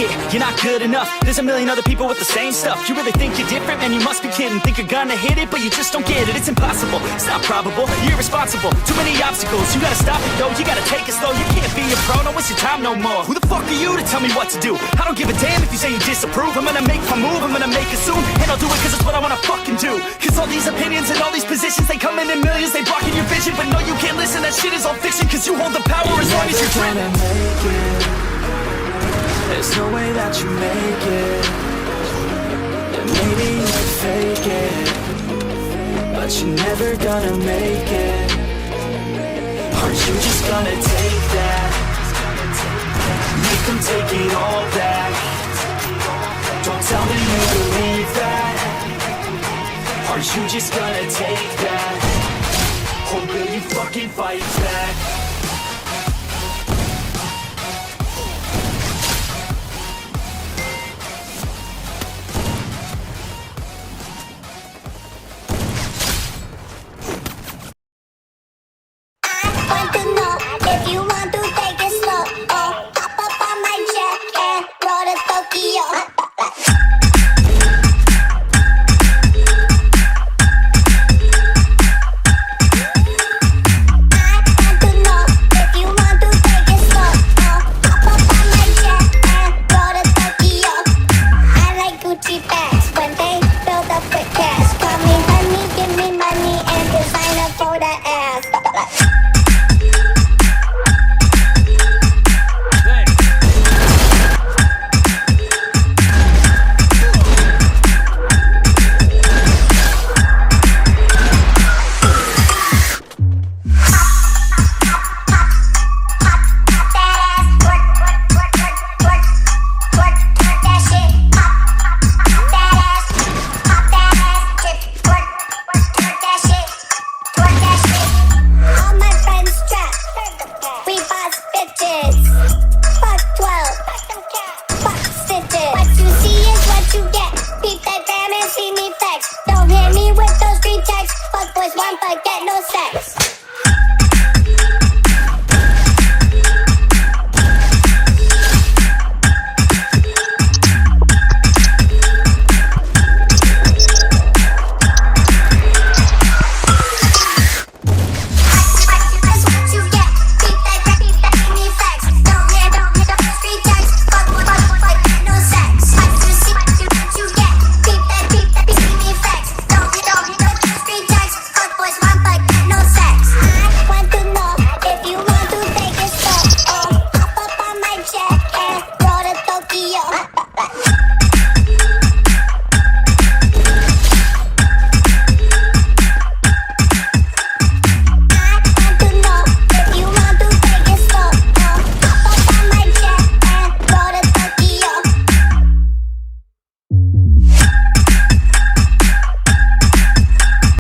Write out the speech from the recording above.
it, you're not good enough. There's a million other people with the same stuff. You really think you're different? Man, you must be kidding. Think you're gonna hit it, but you just don't get it. It's impossible, it's not probable, you're irresponsible. Too many obstacles, you gotta stop it though. You gotta take it slow, you can't be a pro. Don't waste your time no more. Who the fuck are you to tell me what to do? I don't give a damn if you say you disapprove. I'm gonna make my move, I'm gonna make it soon. And I'll do it cause it's what I wanna fucking do. Cause all these opinions and all these positions, they come in millions, they blocking your vision. But no, you can't listen, that shit is all fiction. Cause you hold the power as long as you're dreaming. There's no way that you make it. And maybe you fake it, but you're never gonna make it. Aren't you just gonna take that? Make them take it all back. Don't tell me you believe that. Aren't you just gonna take that? Or will you fucking fight back?